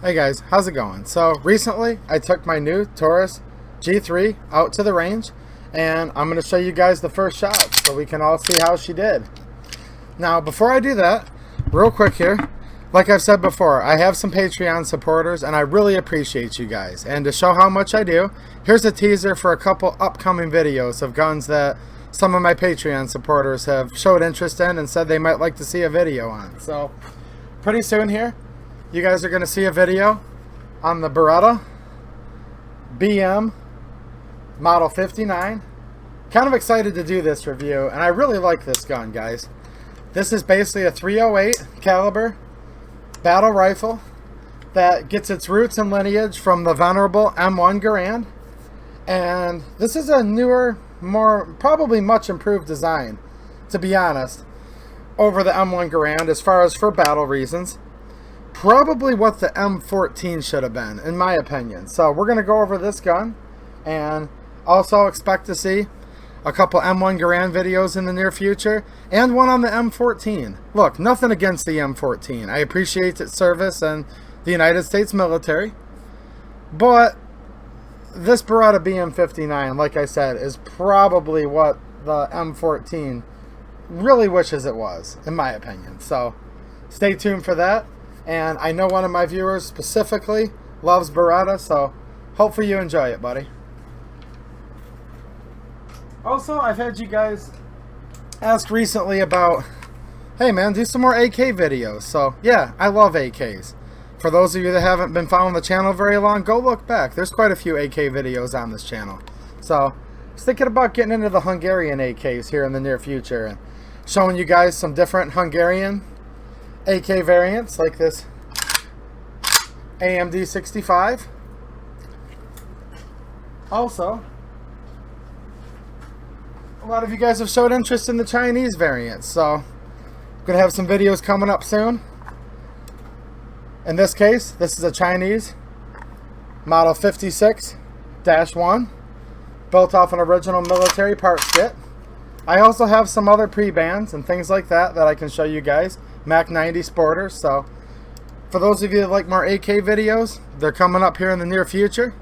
Hey guys, how's it going? So recently I took my new Taurus G3 out to the range and I'm going to show you guys the first shot so we can all see how she did. Now before I do that, real quick here, like I've said before, I have some Patreon supporters and I really appreciate you guys. And to show how much I do, here's a teaser for a couple upcoming videos of guns that some of my Patreon supporters have showed interest in and said they might like to see a video on. So pretty soon here, you guys are going to see a video on the Beretta BM Model 59. Kind of excited to do this review, and I really like this gun, guys. This is basically a .308 caliber battle rifle that gets its roots and lineage from the venerable M1 Garand. And this is a newer, more probably much improved design, to be honest, over the M1 Garand as far as for battle reasons. Probably what the M14 should have been, in my opinion. So we're going to go over this gun, and also expect to see a couple M1 Garand videos in the near future, and one on the M14. Look, nothing against the M14. I appreciate its service and the United States military, but this Beretta BM59, like I said, is probably what the M14 really wishes it was, in my opinion. So stay tuned for that. And I know one of my viewers specifically loves Beretta, so hopefully you enjoy it, buddy. Also, I've had you guys ask recently about, hey man, do some more AK videos. So yeah, I love AKs. For those of you that haven't been following the channel very long, go look back. There's quite a few AK videos on this channel. So I was thinking about getting into the Hungarian AKs here in the near future and showing you guys some different Hungarian AK variants like this AMD 65. Also, a lot of you guys have showed interest in the Chinese variants, so I'm going to have some videos coming up soon. In this case, this is a Chinese Model 56-1 built off an original military parts kit. I also have some other pre-bands and things like that that I can show you guys. Mac 90 sporters. So for those of you that like more AK videos, they're coming up here in the near future.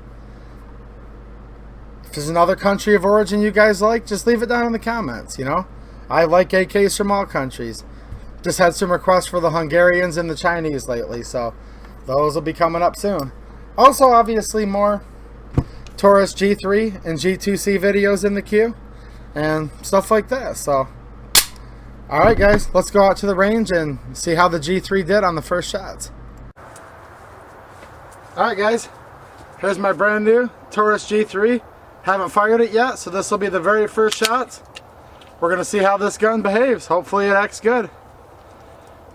If there's another country of origin you guys like, just leave it down in the comments. You know, I like AKs from all countries. Just had some requests for the Hungarians and the Chinese lately, so those will be coming up soon. Also, obviously, more Taurus G3 and G2C videos in the queue and stuff like that. So alright guys, let's go out to the range and see how the G3 did on the first shots. Alright guys, here's my brand new Taurus G3. Haven't fired it yet, so this will be the very first shot. We're going to see how this gun behaves. Hopefully it acts good.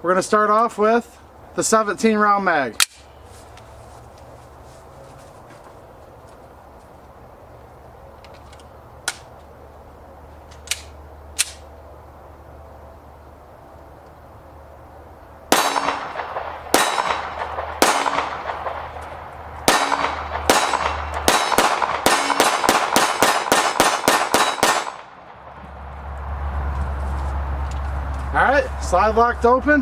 We're going to start off with the 17 round mag. Alright, slide locked open.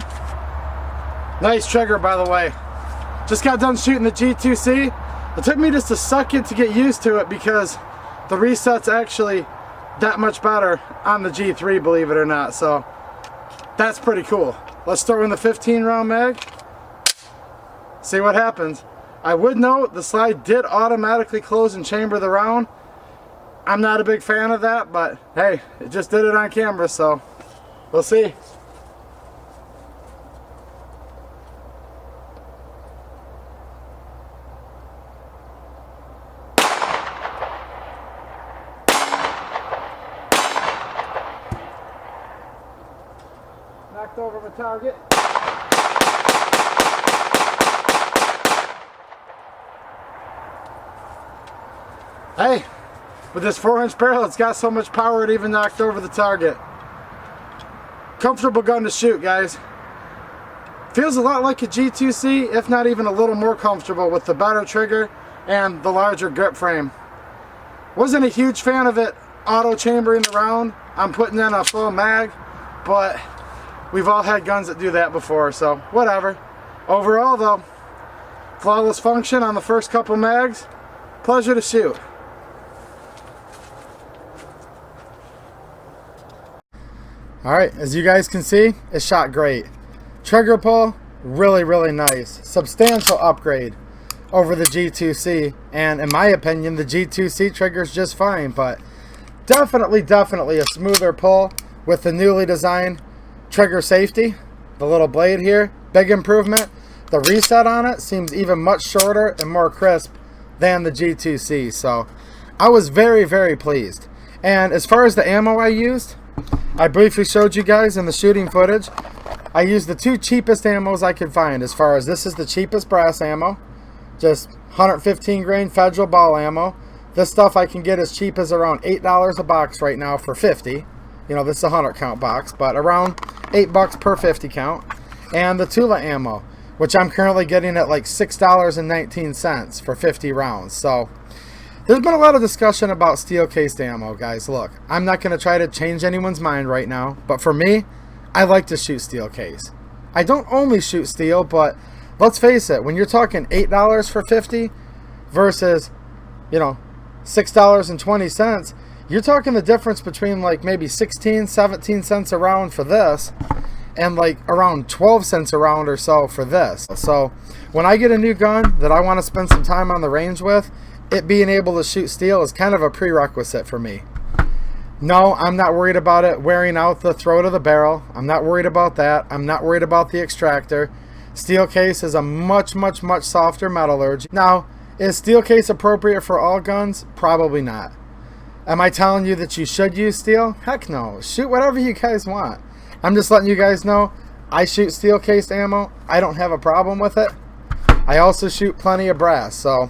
Nice trigger, by the way. Just got done shooting the G2C. It took me just a second to get used to it because the reset's actually that much better on the G3, believe it or not. So that's pretty cool. Let's throw in the 15 round mag. See what happens. I would note the slide did automatically close and chamber the round. I'm not a big fan of that, but hey, it just did it on camera, so we'll see. Knocked over my target. Hey, with this 4-inch barrel, it's got so much power it even knocked over the target. Comfortable gun to shoot, guys. Feels a lot like a G2C, if not even a little more comfortable with the better trigger and the larger grip frame. Wasn't a huge fan of it auto chambering the round. I'm putting in a full mag, but we've all had guns that do that before, so whatever. Overall though, Flawless function on the first couple mags. Pleasure to shoot. Alright, as you guys can see, it shot great. Trigger pull, really, really nice. Substantial upgrade over the G2C. And in my opinion, the G2C trigger's just fine, but definitely a smoother pull with the newly designed trigger safety. The little blade here, big improvement. The reset on it seems even much shorter and more crisp than the G2C. So I was very, very pleased. And as far as the ammo I used, I briefly showed you guys in the shooting footage. I used the two cheapest ammos I could find. As far as this is the cheapest brass ammo, just 115 grain federal ball ammo. This stuff I can get as cheap as around $8 a box right now for 50. You know, this is a 100 count box, but around $8 per 50 count. And the Tula ammo, which I'm currently getting at like $6.19 for 50 rounds. So there's been a lot of discussion about steel cased ammo, guys. Look, I'm not going to try to change anyone's mind right now, but for me, I like to shoot steel case. I don't only shoot steel, but let's face it, when you're talking $8 for 50 versus, you know, $6.20, you're talking the difference between like maybe 16, 17 cents a round for this and like around 12 cents a round or so for this. So when I get a new gun that I want to spend some time on the range with, it being able to shoot steel is kind of a prerequisite for me. No, I'm not worried about it wearing out the throat of the barrel. I'm not worried about that. I'm not worried about the extractor. Steel case is a much softer metallurgy. Now, is steel case appropriate for all guns? Probably not. Am I telling you that you should use steel? Heck no. Shoot whatever you guys want. I'm just letting you guys know I shoot steel cased ammo. I don't have a problem with it. I also shoot plenty of brass, so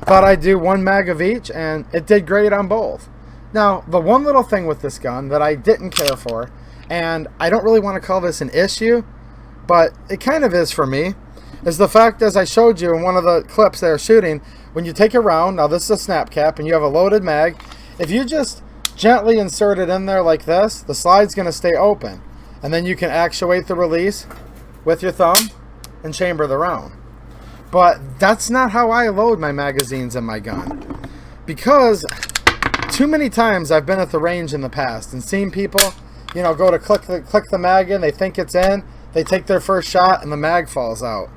thought I'd do one mag of each, and it did great on both. Now, the one little thing with this gun that I didn't care for, and I don't really want to call this an issue, but it kind of is for me, is the fact, as I showed you in one of the clips they were shooting, when you take a round, now this is a snap cap, and you have a loaded mag, if you just gently insert it in there like this, the slide's going to stay open. And then you can actuate the release with your thumb and chamber the round. But that's not how I load my magazines in my gun. Because too many times I've been at the range in the past and seen people, you know, go to click the mag in, they think it's in, they take their first shot and the mag falls out.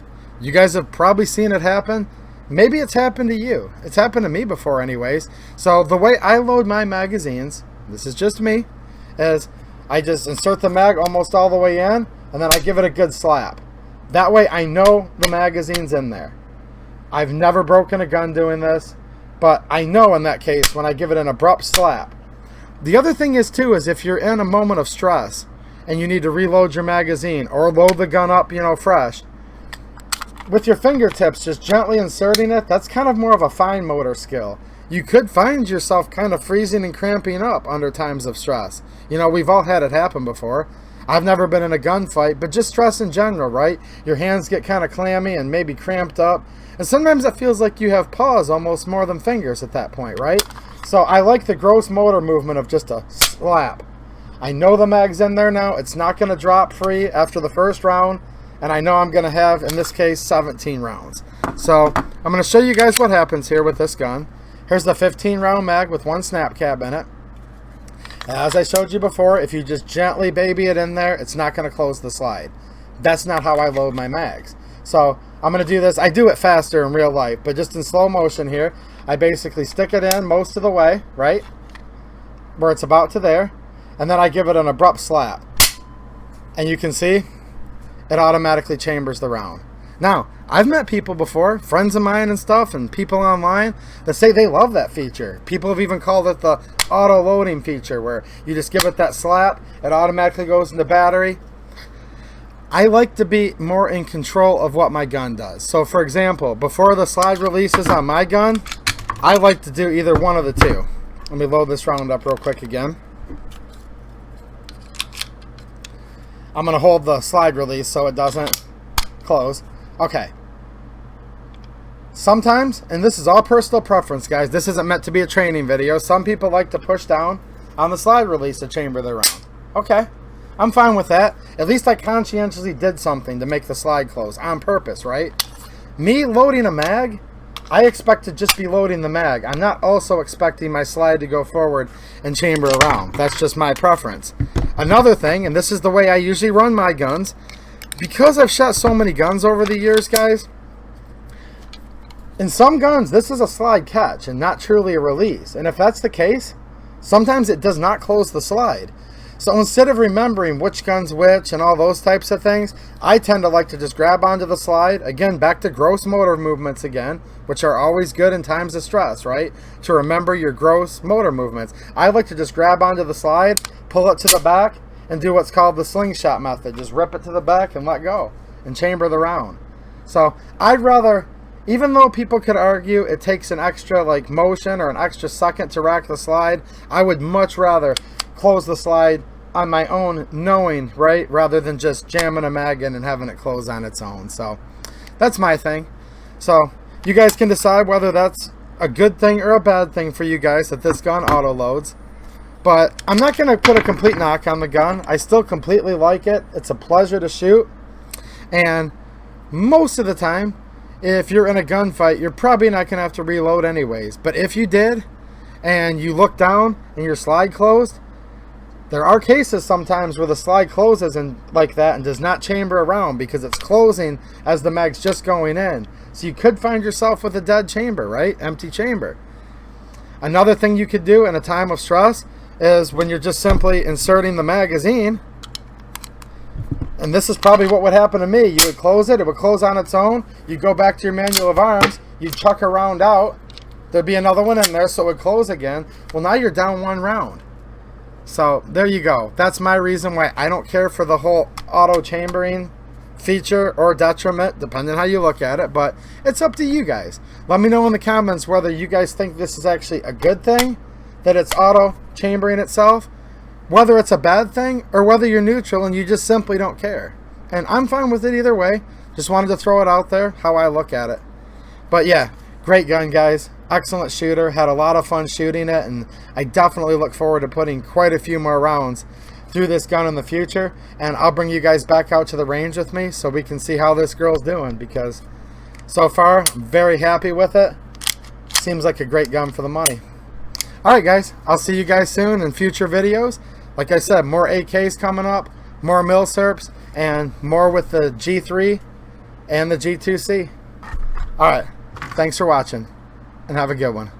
You guys have probably seen it happen. Maybe it's happened to you. It's happened to me before anyways. So the way I load my magazines, this is just me, is I just insert the mag almost all the way in, and then I give it a good slap. That way I know the magazine's in there. I've never broken a gun doing this, but I know in that case when I give it an abrupt slap. The other thing is too, is if you're in a moment of stress and you need to reload your magazine or load the gun up, you know, fresh, with your fingertips just gently inserting it, that's kind of more of a fine motor skill. You could find yourself kind of freezing and cramping up under times of stress. You know, we've all had it happen before. I've never been in a gunfight, but just stress in general, right? Your hands get kind of clammy and maybe cramped up. And sometimes it feels like you have paws almost more than fingers at that point, right? So I like the gross motor movement of just a slap. I know the mag's in there now. It's not going to drop free after the first round. And I know I'm going to have, in this case, 17 rounds. So I'm going to show you guys what happens here with this gun. Here's the 15 round mag with one snap cap in it. As I showed you before, if you just gently baby it in there, it's not going to close the slide. That's not how I load my mags. So I'm going to do this. I do it faster in real life, but just in slow motion here, I basically stick it in most of the way, right? Where it's about to there. And then I give it an abrupt slap. And you can see it automatically chambers the round. Now, I've met people before, friends of mine and stuff, and people online that say they love that feature. People have even called it the auto-loading feature, where you just give it that slap, it automatically goes into battery. I like to be more in control of what my gun does. So, for example, before the slide releases on my gun, I like to do either one of the two. Let me load this round up real quick again. I'm going to hold the slide release so it doesn't close. Okay. Sometimes, and this is all personal preference, guys, this isn't meant to be a training video. Some people like to push down on the slide release to chamber their round. Okay. I'm fine with that. At least I conscientiously did something to make the slide close on purpose, right? Me loading a mag, I expect to just be loading the mag. I'm not also expecting my slide to go forward and chamber around. That's just my preference. Another thing, and this is the way I usually run my guns, because I've shot so many guns over the years, guys, in some guns, this is a slide catch and not truly a release. And if that's the case, sometimes it does not close the slide. So instead of remembering which gun's which and all those types of things, I tend to like to just grab onto the slide. Again, back to gross motor movements again, which are always good in times of stress, right? To remember your gross motor movements. I like to just grab onto the slide, pull it to the back, and do what's called the slingshot method. Just rip it to the back and let go and chamber the round. So I'd rather, even though people could argue it takes an extra like motion or an extra second to rack the slide, I would much rather close the slide on my own, knowing, right, rather than just jamming a mag in and having it close on its own. So that's my thing. So you guys can decide whether that's a good thing or a bad thing for you guys that this gun auto loads. But I'm not going to put a complete knock on the gun. I still completely like it. It's a pleasure to shoot. And most of the time, if you're in a gunfight, you're probably not going to have to reload anyways. But if you did, and you look down and your slide closed, there are cases sometimes where the slide closes and like that and does not chamber around because it's closing as the mag's just going in. So you could find yourself with a dead chamber, right? Empty chamber. Another thing you could do in a time of stress is when you're just simply inserting the magazine, and this is probably what would happen to me. You would close it would close on its own. You'd go back to your manual of arms, you'd chuck a round out, there'd be another one in there, so it would close again. Well, now you're down one round. So there you go. That's my reason why I don't care for the whole auto chambering feature or detriment, depending on how you look at it, but it's up to you guys. Let me know in the comments whether you guys think this is actually a good thing, that it's auto chambering itself, whether it's a bad thing, or whether you're neutral and you just simply don't care. And I'm fine with it either way. Just wanted to throw it out there, how I look at it. But yeah, great gun, guys. Excellent shooter. Had a lot of fun shooting it, and I definitely look forward to putting quite a few more rounds through this gun in the future. And I'll bring you guys back out to the range with me so we can see how this girl's doing, because so far I'm very happy with it. Seems like a great gun for the money. Alright guys, I'll see you guys soon in future videos. Like I said, more AKs coming up, more milsurps, and more with the G3 and the G2C. Alright, thanks for watching, and have a good one.